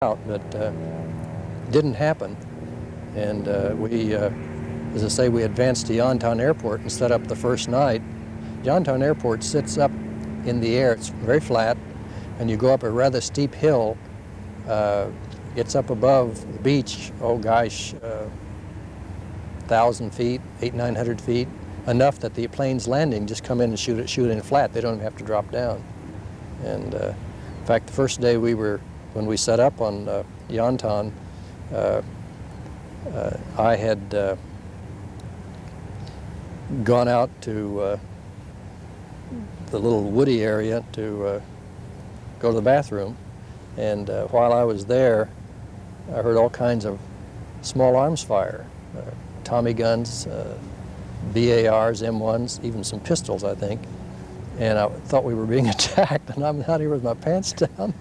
out, but didn't happen. And as I say, we advanced to Youngstown Airport and set up the first night. Youngstown Airport sits up in the air. It's very flat, and you go up a rather steep hill. It's up above the beach, oh gosh, 1,000 feet, 900 feet, enough that the planes landing just come in and shoot it in flat. They don't even have to drop down. And in fact, the first day when we set up on Youngstown, I had gone out to the little woody area to go to the bathroom, and while I was there, I heard all kinds of small arms fire, Tommy guns, BARs, M1s, even some pistols, I think. And I thought we were being attacked, and I'm out here with my pants down.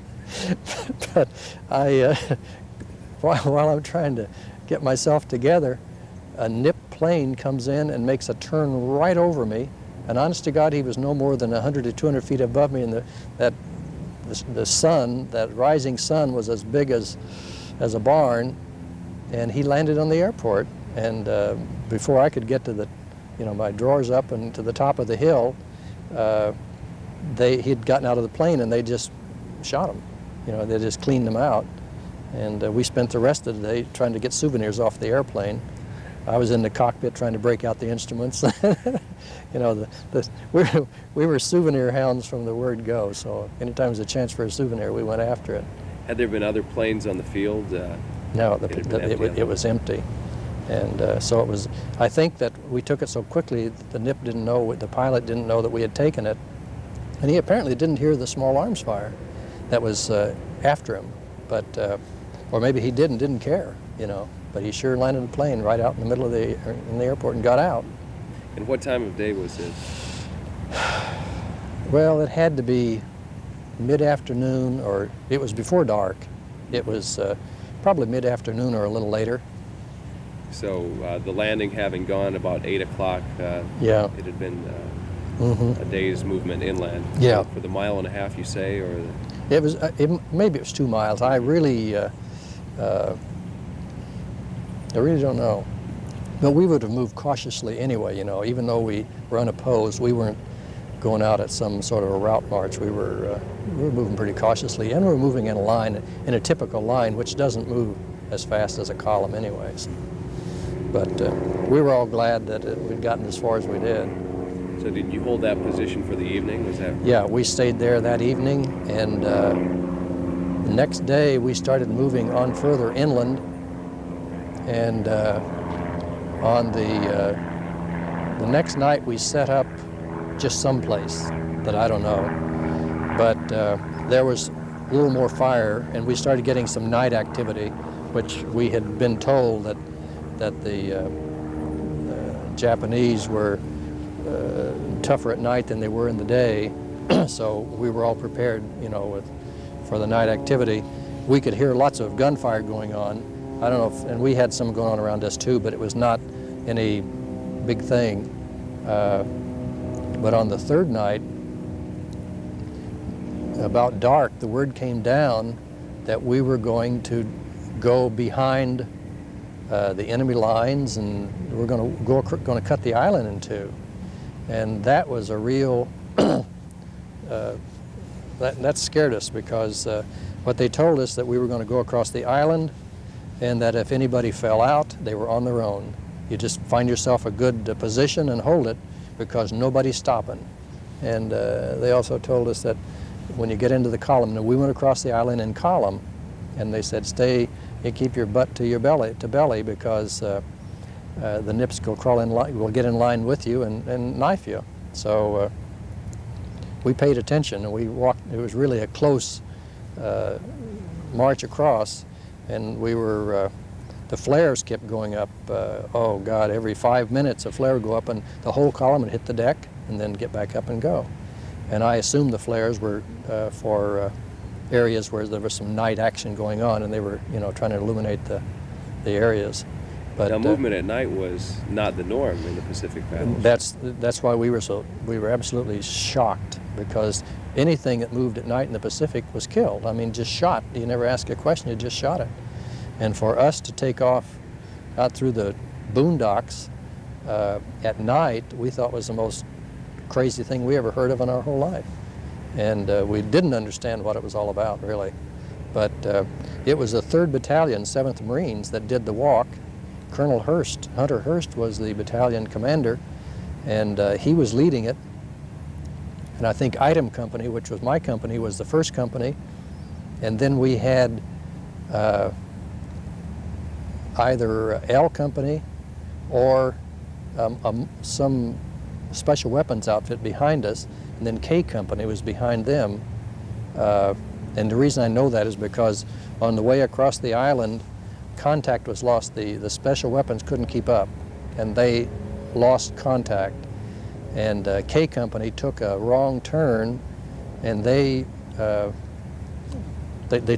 But while I'm trying to get myself together, a NIP plane comes in and makes a turn right over me. And honest to God, he was no more than 100 to 200 feet above me, and the sun, that rising sun, was as big as a barn, and he landed on the airport. And before I could get to my drawers up and to the top of the hill, he'd gotten out of the plane and they just shot him. They just cleaned him out. And we spent the rest of the day trying to get souvenirs off the airplane. I was in the cockpit trying to break out the instruments. We were souvenir hounds from the word go, so anytime there was a chance for a souvenir, we went after it. Had there been other planes on the field? No, it was empty. And so it was, I think that we took it so quickly that the NIP didn't know, the pilot didn't know that we had taken it. And he apparently didn't hear the small arms fire that was after him. But, or maybe he didn't care, But he sure landed the plane right out in the middle of the airport and got out. And what time of day was it? Well, it had to be mid-afternoon, or it was before dark. It was probably mid-afternoon or a little later. So the landing having gone about 8 o'clock, yeah. It had been a day's movement inland. Yeah. For the mile and a half, you say, or? It was, maybe it was 2 miles. I really don't know. But we would have moved cautiously anyway, even though we were unopposed. We weren't going out at some sort of a route march. We were moving pretty cautiously, and we were moving in a line, in a typical line, which doesn't move as fast as a column anyways. But we were all glad that we'd gotten as far as we did. So did you hold that position for the evening? Was that? Yeah, we stayed there that evening, and the next day we started moving on further inland, and on the next night we set up just someplace that I don't know, but there was a little more fire, and we started getting some night activity, which we had been told that the Japanese were tougher at night than they were in the day. So we were all prepared, for the night activity. We could hear lots of gunfire going on. I don't know and we had some going on around us too, but it was not any big thing. But on the third night, about dark, the word came down that we were going to go behind the enemy lines, and we're going to cut the island in two. And that was a real, that scared us, because what they told us that we were going to go across the island, and that if anybody fell out, they were on their own. You just find yourself a good position and hold it, because nobody's stopping. And they also told us that when you get into the column, now we went across the island in column, and they said stay and keep your butt to your belly, because the NIPs will get in line with you and knife you. So we paid attention, and we walked. It was really a close march across, and we were. The flares kept going up. Oh God! Every 5 minutes, a flare would go up, and the whole column would hit the deck, and then get back up and go. And I assumed the flares were for areas where there was some night action going on, and they were, trying to illuminate the areas. But now, movement at night was not the norm in the Pacific battles. That's why we were absolutely shocked because anything that moved at night in the Pacific was killed. I mean, just shot. You never ask a question, you just shot it. And for us to take off out through the boondocks at night, we thought was the most crazy thing we ever heard of in our whole life. And we didn't understand what it was all about, really. But it was the 3rd Battalion, 7th Marines, that did the walk. Colonel Hurst, Hunter Hurst, was the battalion commander, and he was leading it. And I think Item Company, which was my company, was the first company. And then we had either L Company or some special weapons outfit behind us, and then K Company was behind them. And the reason I know that is because on the way across the island, contact was lost. The special weapons couldn't keep up, and they lost contact. And K Company took a wrong turn, and they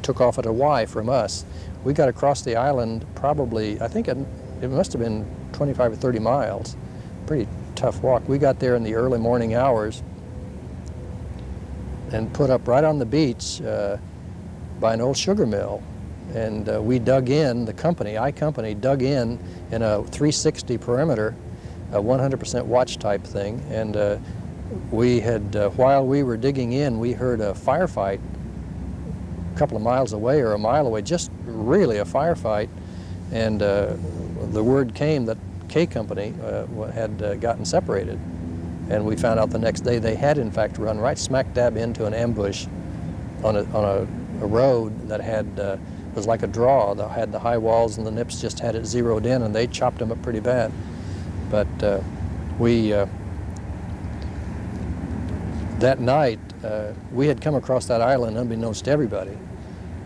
took off at a Y from us. We got across the island probably, I think it must have been 25 or 30 miles. Pretty tough walk. We got there in the early morning hours and put up right on the beach by an old sugar mill. And we dug in, the company, I Company, dug in a 360 perimeter, a 100% watch type thing. And we had, while we were digging in, we heard a firefight a couple of miles away or a mile away, just really a firefight. And the word came that K Company had gotten separated. And we found out the next day they had in fact run right smack dab into an ambush on a road that had was like a draw. That had the high walls, and the Nips just had it zeroed in, and they chopped them up pretty bad. But that night we had come across that island unbeknownst to everybody,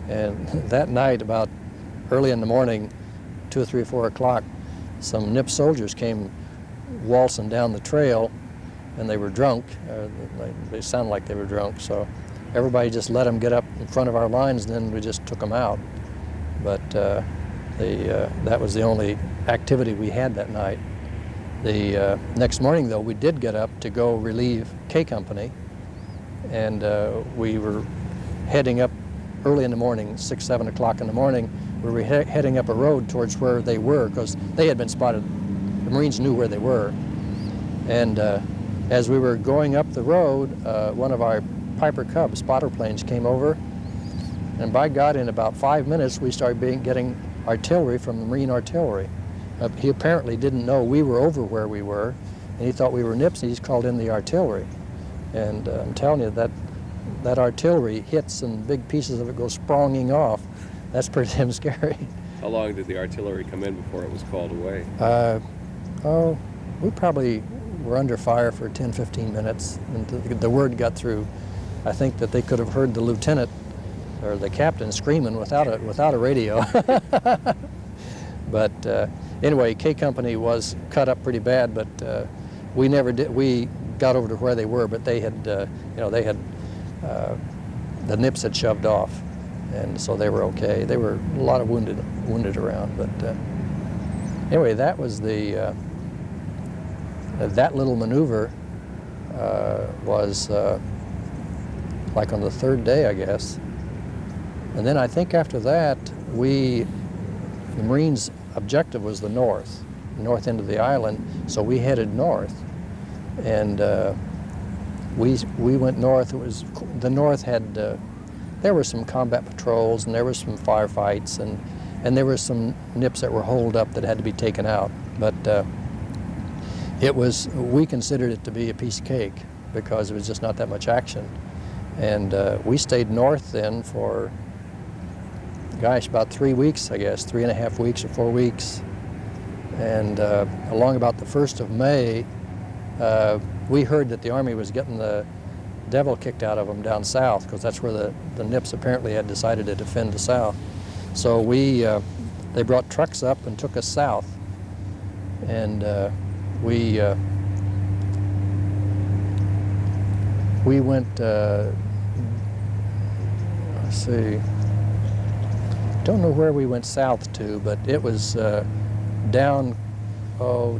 and that night about early in the morning, 2 or 3 or 4 o'clock, some Nip soldiers came waltzing down the trail, and they were drunk. They sounded like they were drunk, so everybody just let them get up in front of our lines, and then we just took them out. But that was the only activity we had that night. The next morning, though, we did get up to go relieve K Company, and we were heading up early in the morning, 6, 7 o'clock in the morning. We were heading up a road towards where they were, because they had been spotted. The Marines knew where they were. And as we were going up the road, one of our Piper Cub spotter planes came over, and by God, in about 5 minutes, we started getting artillery from the Marine artillery. He apparently didn't know we were over where we were, and he thought we were Nips, and he's called in the artillery. And I'm telling you, that artillery hits and big pieces of it go spronging off. That's pretty damn scary. How long did the artillery come in before it was called away? We probably were under fire for 10, 15 minutes, and the word got through. I think that they could have heard the lieutenant or the captain screaming without a radio. But anyway, K Company was cut up pretty bad, but we never did. We got over to where they were, but they had, the Nips had shoved off, and so they were okay. They were a lot of wounded around, but anyway, that was the that little maneuver was like on the 3rd day, I guess. And then I think after that, the Marines' objective was the north end of the island, so we headed north. And we went north. The north had, there were some combat patrols, and there was some firefights, and there were some Nips that were holed up that had to be taken out. But we considered it to be a piece of cake because it was just not that much action. And we stayed north then for, gosh, about 3 weeks, I guess, 3.5 weeks or 4 weeks. And along about the 1st of May, we heard that the Army was getting the devil kicked out of them down south, because that's where the Nips apparently had decided to defend the south. So they brought trucks up and took us south. And we went, let's see, don't know where we went south to, but it was down,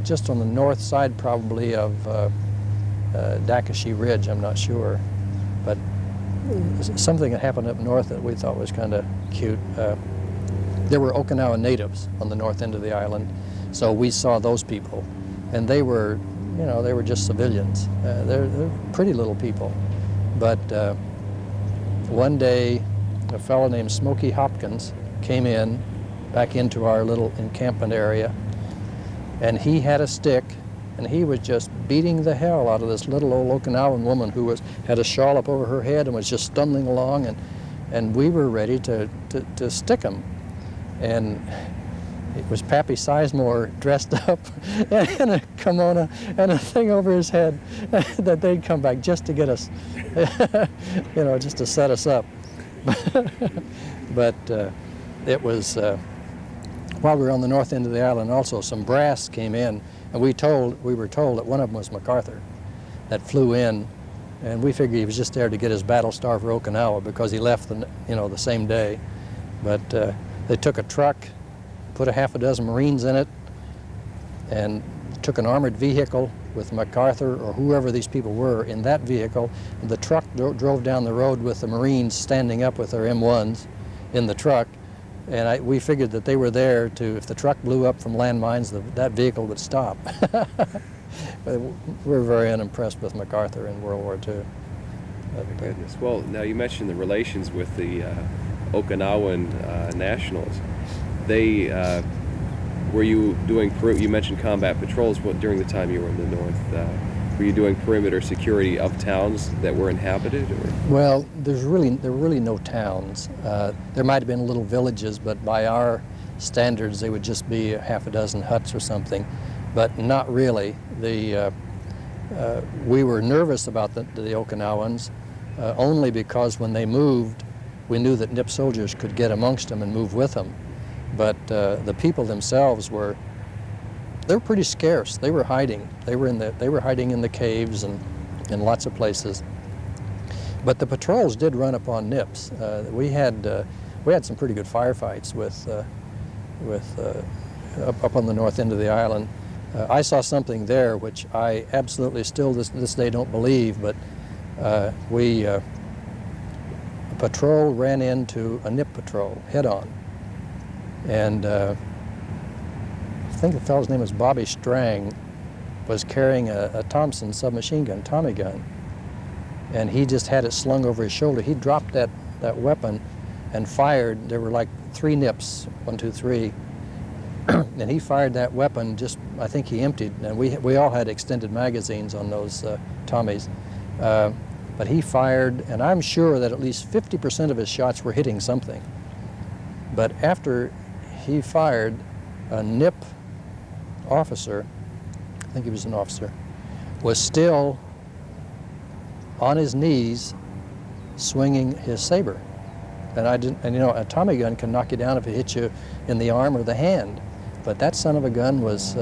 just on the north side probably of Dakashi Ridge, I'm not sure. But something that happened up north that we thought was kind of cute. There were Okinawa natives on the north end of the island, so we saw those people, and they were, they were just civilians. They're pretty little people. But one day, a fellow named Smokey Hopkins came back into our little encampment area, and he had a stick, and he was just beating the hell out of this little old Okinawan woman who had a shawl up over her head and was just stumbling along, and we were ready to stick him. And it was Pappy Sizemore dressed up in a kimono and a thing over his head that they'd come back just to get us, just to set us up. But it was, while we were on the north end of the island also, some brass came in, and we were told that one of them was MacArthur that flew in, and we figured he was just there to get his battle star for Okinawa because he left the same day. But they took a truck, put a half a dozen Marines in it, and took an armored vehicle with MacArthur or whoever these people were in that vehicle. And the truck drove down the road with the Marines standing up with their M1s in the truck. And we figured that they were there to, if the truck blew up from landmines, that vehicle would stop. We were very unimpressed with MacArthur in World War II. My goodness. Well, now you mentioned the relations with the Okinawan nationals. They were you doing? You mentioned combat patrols. During the time you were in the north, were you doing perimeter security of towns that were inhabited? Or? Well, there were really no towns. There might have been little villages, but by our standards, they would just be a half a dozen huts or something. But not really. We were nervous about the Okinawans only because when they moved, we knew that Nip soldiers could get amongst them and move with them. But the people themselves were pretty scarce. They were hiding. They were hiding in the caves and in lots of places. But the patrols did run upon Nips. We had some pretty good firefights up on the north end of the island. I saw something there which I absolutely still this day don't believe, but a patrol ran into a Nip patrol head-on. And I think the fellow's name was Bobby Strang, was carrying a Thompson submachine gun, Tommy gun, and he just had it slung over his shoulder. He dropped that weapon and fired. There were like 3 Nips, 1, 2, 3, and he fired that weapon. I think he emptied, and we all had extended magazines on those Tommies, but he fired, and I'm sure that at least 50% of his shots were hitting something. But after he fired, a Nip officer, I think he was an officer, was still on his knees swinging his saber. And a Tommy gun can knock you down if it hits you in the arm or the hand. But that son of a gun was,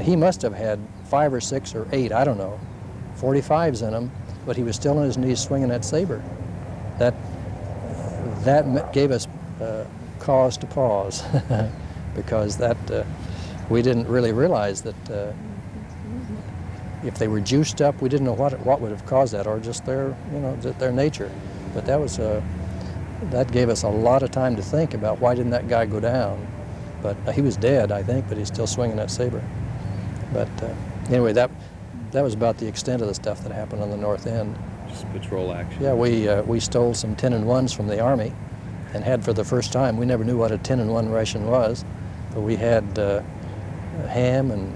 he must have had 5 or 6 or 8, I don't know, 45s in him, but he was still on his knees swinging that saber. That gave us cause to pause because we didn't really realize that if they were juiced up, we didn't know what would have caused that, or just their nature. But that gave us a lot of time to think about why didn't that guy go down. But he was dead, I think, but he's still swinging that saber. But anyway, that was about the extent of the stuff that happened on the north end. Just patrol action. Yeah, we stole some 10-in-1s from the Army, and had for the first time. We never knew what a 10-in-1 ration was, but we had ham and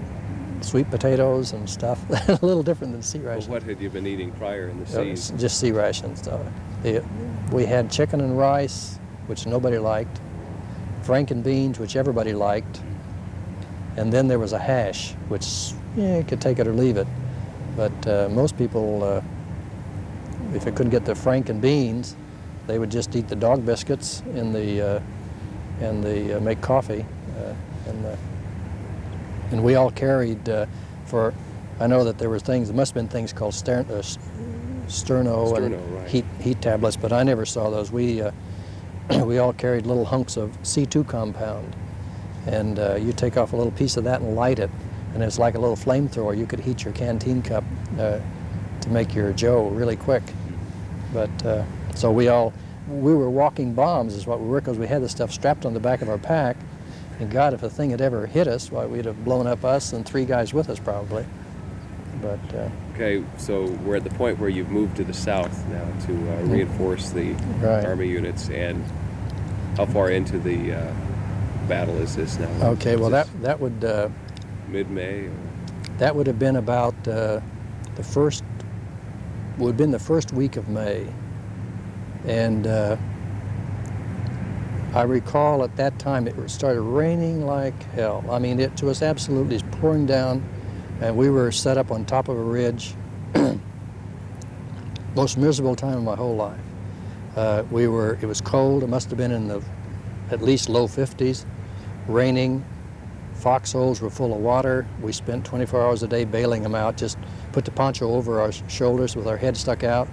sweet potatoes and stuff, a little different than sea rations. Well, what had you been eating prior in the seas? Just sea rations. We had chicken and rice, which nobody liked, Franken beans, which everybody liked, and then there was a hash, which you could take it or leave it. But most people, if they couldn't get the Franken beans, they would just eat the dog biscuits and make coffee. And we all carried I know that there must have been things called sterno and right. heat tablets, but I never saw those. We all carried little hunks of C2 compound, and you take off a little piece of that and light it, and it's like a little flamethrower. You could heat your canteen cup to make your Joe really quick. But so we were walking bombs is what we were, because we had this stuff strapped on the back of our pack. And God, if a thing had ever hit us, why, we'd have blown up us and 3 guys with us probably. But okay, so we're at the point where you've moved to the south now to reinforce the Right. Army units. And how far into the battle is this now? okay, Is well this that would mid-May? that would have been about would have been the first week of May. And I recall at that time it started raining like hell. I mean, it was absolutely pouring down, and we were set up on top of a ridge. Most miserable time of my whole life. It was cold. It must have been in the at least low 50s, raining. Foxholes were full of water. We spent 24 hours a day bailing them out, just put the poncho over our shoulders with our head stuck out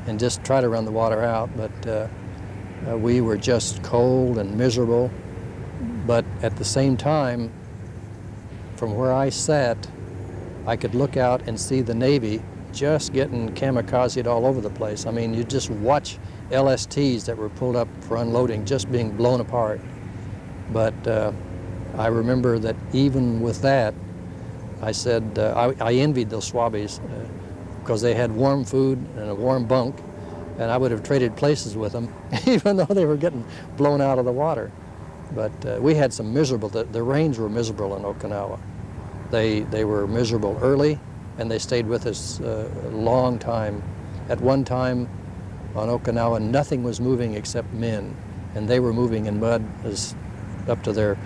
and just try to run the water out. But we were just cold and miserable. But at the same time, from where I sat, I could look out and see the Navy just getting kamikazed all over the place. I mean, you just watch LSTs that were pulled up for unloading just being blown apart. But I remember that even with that, I said, I envied those Swabbies because they had warm food and a warm bunk, and I would have traded places with them, even though they were getting blown out of the water. But we had some miserable, the rains were miserable in Okinawa. They were miserable early, and they stayed with us a long time. At one time on Okinawa, nothing was moving except men, and they were moving in mud up to their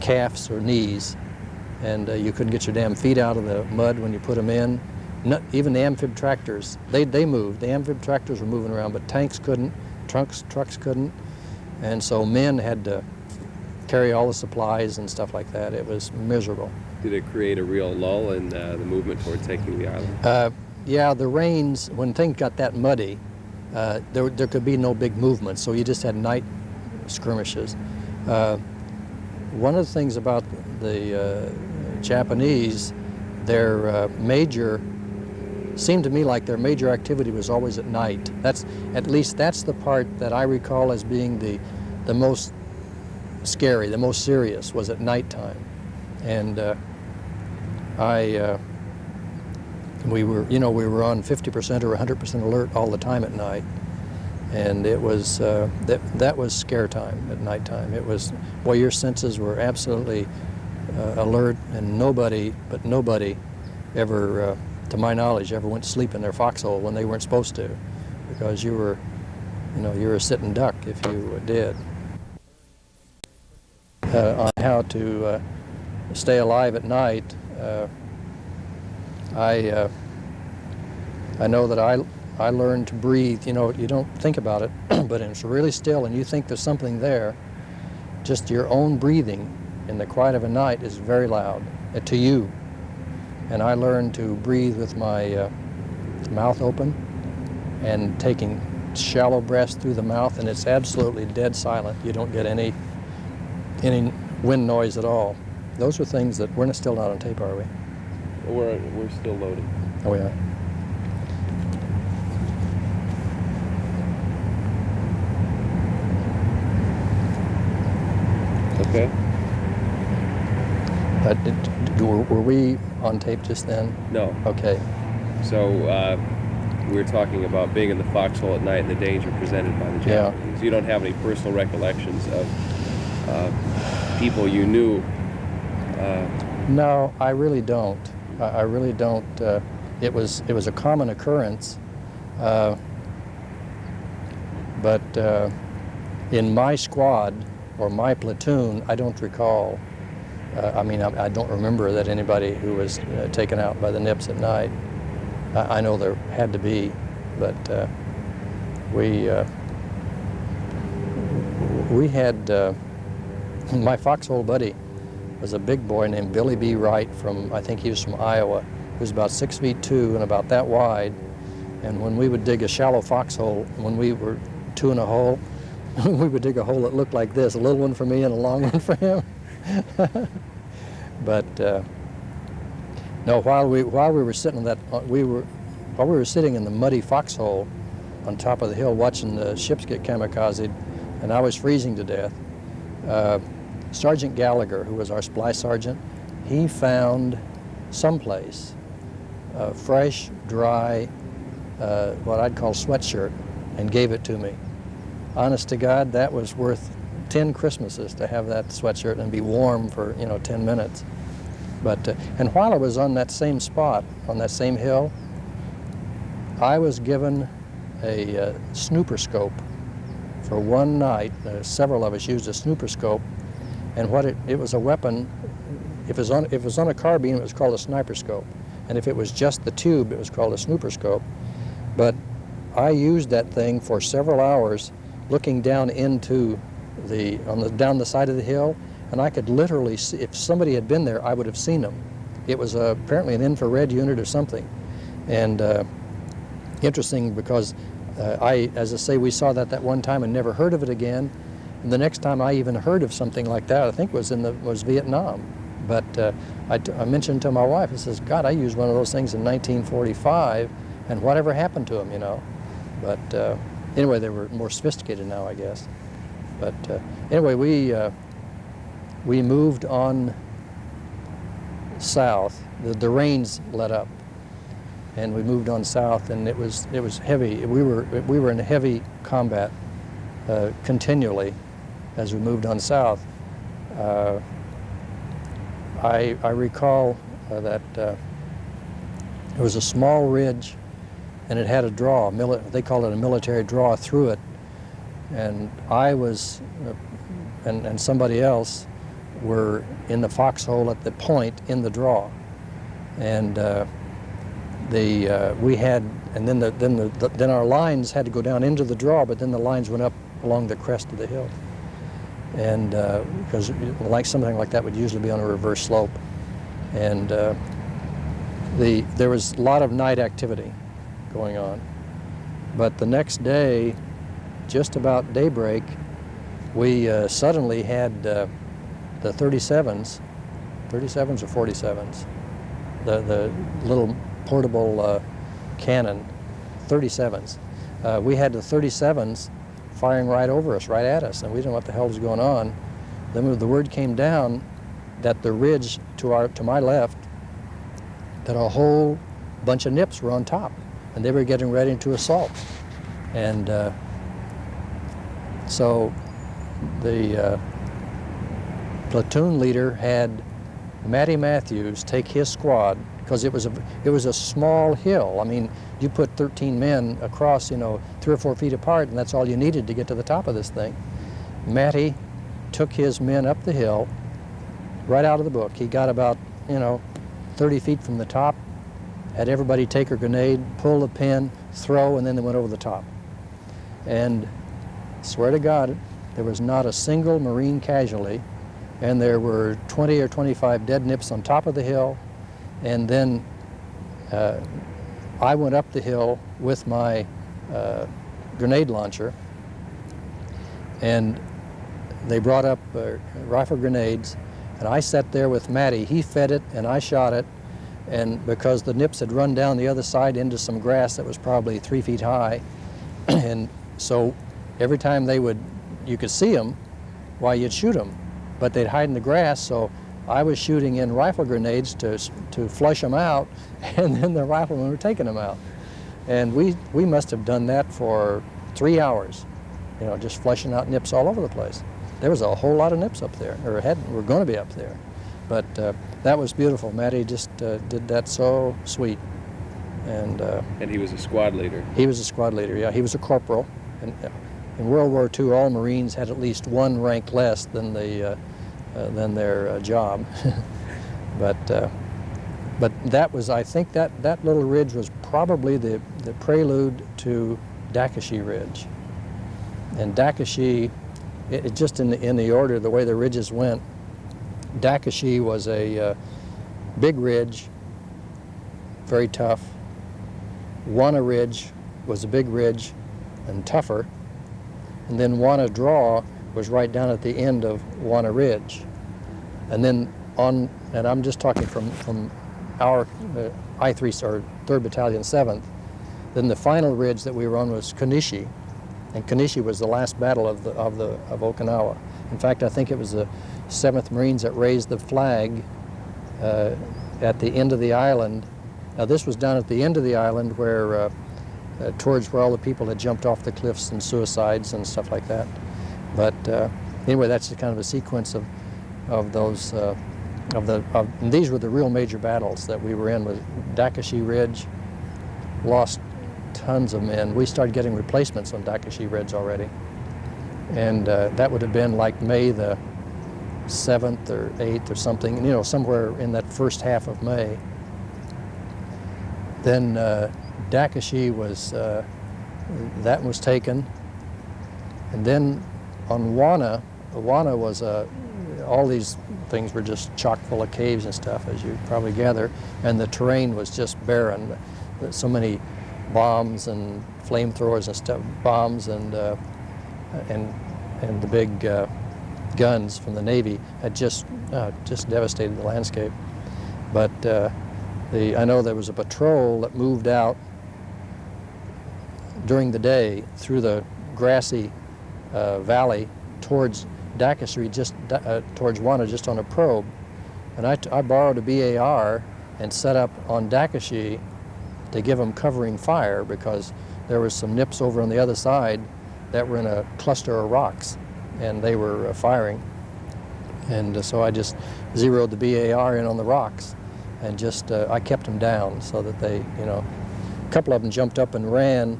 calves or knees, and you couldn't get your damn feet out of the mud when you put them in. Even the amphib tractors, they moved. The amphib tractors were moving around, but tanks couldn't, trucks couldn't, and so men had to carry all the supplies and stuff like that. It was miserable. Did it create a real lull in the movement toward taking the island? Yeah, the rains, when things got that muddy, there could be no big movement, so you just had night skirmishes. One of the things about the Japanese, seemed to me like their major activity was always at night. At least that's the part that I recall as being the most scary, the most serious, was at nighttime. And we were on 50% or 100% alert all the time at night, and it was that was scare time at nighttime. It was, boy, your senses were absolutely alert, and nobody ever, to my knowledge, ever went to sleep in their foxhole when they weren't supposed to, because you were a sitting duck if you did. On how to stay alive at night, I know that I learned to breathe. You don't think about it, but it's really still, and you think there's something there. Just your own breathing in the quiet of a night is very loud to you. And I learned to breathe with my mouth open and taking shallow breaths through the mouth, and it's absolutely dead silent. You don't get any wind noise at all. Those are things that we're still not on tape, are we? We're still loading. Oh, yeah. Okay. Were we on tape just then? No. Okay. So we were talking about being in the foxhole at night and the danger presented by the Japanese. You don't have any personal recollections of people you knew? No, I really don't. I really don't. It was a common occurrence, but in my squad or my platoon, I don't recall. I don't remember that anybody who was taken out by the nips at night. I know there had to be, but we had my foxhole buddy was a big boy named Billy B. Wright I think he was from Iowa. He was about 6'2" and about that wide. And when we would dig a shallow foxhole, when we were two in a hole, we would dig a hole that looked like this, a little one for me and a long one for him. But no, while we were sitting in that, while we were sitting in the muddy foxhole, on top of the hill watching the ships get kamikazed, and I was freezing to death. Sergeant Gallagher, who was our supply sergeant, he found someplace a fresh, dry, what I'd call sweatshirt, and gave it to me. Honest to God, that was worth 10 Christmases to have that sweatshirt and be warm for 10 minutes. But and while I was on that same spot, on that same hill, I was given a snooper scope for one night. Several of us used a snooper scope, and what it was a weapon. If it was on a carbine, it was called a sniper scope, and if it was just the tube, it was called a snooper scope. But I used that thing for several hours, looking down into down the side of the hill, and I could literally see, if somebody had been there, I would have seen them. It was apparently an infrared unit or something, and interesting because as I say, we saw that one time and never heard of it again. And the next time I even heard of something like that, I think was Vietnam. But I mentioned to my wife, I says, God, I used one of those things in 1945, and whatever happened to them, But anyway, they were more sophisticated now, I guess. But anyway, we moved on south. The rains let up, and we moved on south, and it was heavy. We were in heavy combat continually as we moved on south. I recall that it was a small ridge, and it had a draw. They call it a military draw through it, and I was and somebody else were in the foxhole at the point in the draw, and we had, and then our lines had to go down into the draw, but then the lines went up along the crest of the hill, and because like something like that would usually be on a reverse slope, and there was a lot of night activity going on, but the next day, just about daybreak, we suddenly had the 37s or 47s, the little portable cannon, 37s. We had the 37s firing right over us, right at us, and we didn't know what the hell was going on. Then the word came down that the ridge to my left, that a whole bunch of Nips were on top, and they were getting ready to assault. And so the platoon leader had Matty Matthews take his squad, because it was a small hill. I mean, you put 13 men across, 3 or 4 feet apart, and that's all you needed to get to the top of this thing. Matty took his men up the hill, right out of the book. He got about, 30 feet from the top, had everybody take a grenade, pull the pin, throw, and then they went over the top. And swear to God, there was not a single Marine casualty, and there were 20 or 25 dead Nips on top of the hill. And then I went up the hill with my grenade launcher, and they brought up rifle grenades, and I sat there with Matty. He fed it, and I shot it, and because the Nips had run down the other side into some grass that was probably 3 feet high, and so every time you could see them, why, you'd shoot them, but they'd hide in the grass, so I was shooting in rifle grenades to flush them out, and then the riflemen were taking them out. And we must have done that for 3 hours, just flushing out Nips all over the place. There was a whole lot of Nips up there, or were going to be up there. But that was beautiful. Matty just did that so sweet. And he was a squad leader. He was a squad leader, yeah. He was a corporal. And in World War II, all Marines had at least one rank less than their job. But that was, I think that little ridge was probably the prelude to Dakashi Ridge. And Dakashi, it just in the order, the way the ridges went, Dakashi was a big ridge, very tough. Wana Ridge was a big ridge and tougher. And then Wana Draw was right down at the end of Wana Ridge. And then and I'm just talking from our I3 or 3rd Battalion 7th, Then the final ridge that we were on was Konishi, and Konishi was the last battle of Okinawa. In fact, I think it was the 7th Marines that raised the flag at the end of the island. Now this was down at the end of the island where towards where all the people had jumped off the cliffs and suicides and stuff like that. But anyway, that's kind of a sequence of those. And these were the real major battles that we were in. With Dakashi Ridge, lost tons of men. We started getting replacements on Dakashi Ridge already, and that would have been like May the 7th or 8th or something. You know, somewhere in that first half of May. Then Dakashi was that was taken, and then on Wana was all these things were just chock full of caves and stuff, as you probably gather, and the terrain was just barren. So many bombs and flamethrowers and stuff, bombs and the big guns from the Navy had just devastated the landscape. But I know there was a patrol that moved out during the day through the grassy valley towards Dakashi, towards Wana, just on a probe. And I borrowed a BAR and set up on Dakashi to give them covering fire, because there was some nips over on the other side that were in a cluster of rocks, and they were firing. And so I just zeroed the BAR in on the rocks, and just I kept them down so that they, you know, a couple of them jumped up and ran,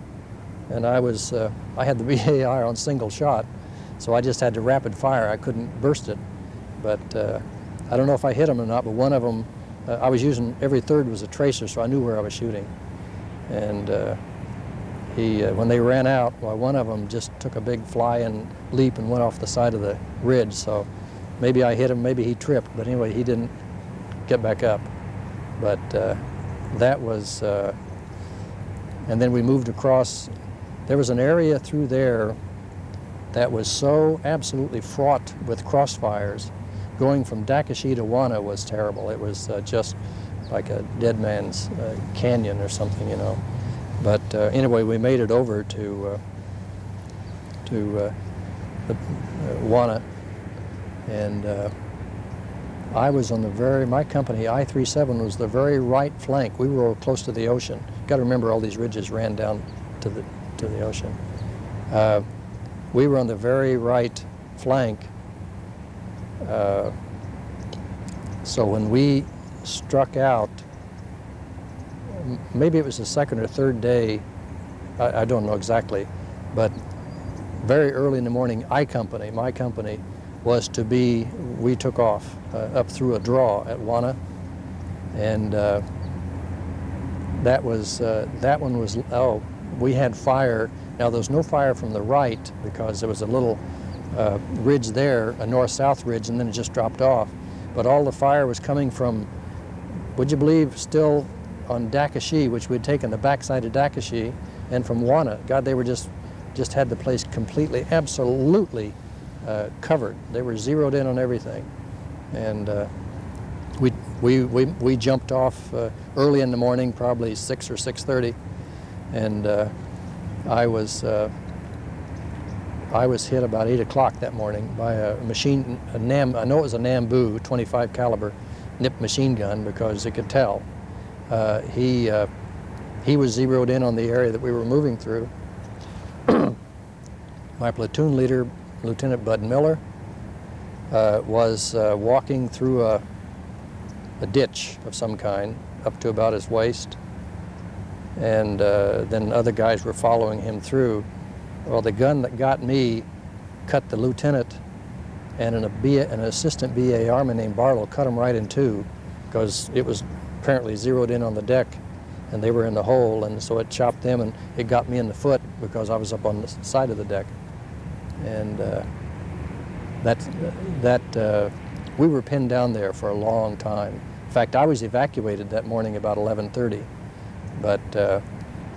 and I had the BAR on single shot, so I just had to rapid fire. I couldn't burst it, but I don't know if I hit them or not. But one of them, I was using, every third was a tracer, so I knew where I was shooting. And when they ran out, well, one of them just took a big flying leap and went off the side of the ridge. So maybe I hit him, maybe he tripped, but anyway, he didn't get back up. But that was, and then we moved across. There was an area through there that was so absolutely fraught with crossfires. Going from Dakashi to Wana was terrible. It was just like a dead man's canyon or something, you know. But anyway, we made it over to Wana, and I was on my company, I-37, was the very right flank. We were close to the ocean. Got to remember, all these ridges ran down to the ocean. We were on the very right flank. So when we struck out, maybe it was the second or third day, I don't know exactly, but very early in the morning, my company, was to be, we took off up through a draw at Wana, and that one was, we had fire. Now there was no fire from the right, because there was a little ridge there, a north-south ridge, and then it just dropped off. But all the fire was coming from, would you believe, still on Dakashi, which we'd taken the backside of Dakashi, and from Wana. God, they were just had the place completely, absolutely covered. They were zeroed in on everything. And we jumped off early in the morning, probably 6 or 6:30, and I was hit about 8 o'clock that morning by a machine, I know it was a Nambu 25 caliber nip machine gun, because it could tell. He was zeroed in on the area that we were moving through. My platoon leader, Lieutenant Bud Miller, was walking through a ditch of some kind up to about his waist, and then other guys were following him through. Well, the gun that got me cut the lieutenant, and an assistant BA airman named Barlow cut him right in two, because it was apparently zeroed in on the deck, and they were in the hole, and so it chopped them, and it got me in the foot because I was up on the side of the deck. And we were pinned down there for a long time. In fact, I was evacuated that morning about 11:30, but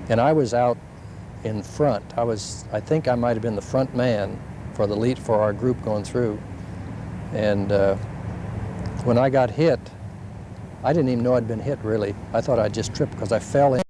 and I was out in front. I think I might have been the front man for our group going through. And when I got hit, I didn't even know I'd been hit, really. I thought I'd just tripped, because I fell in.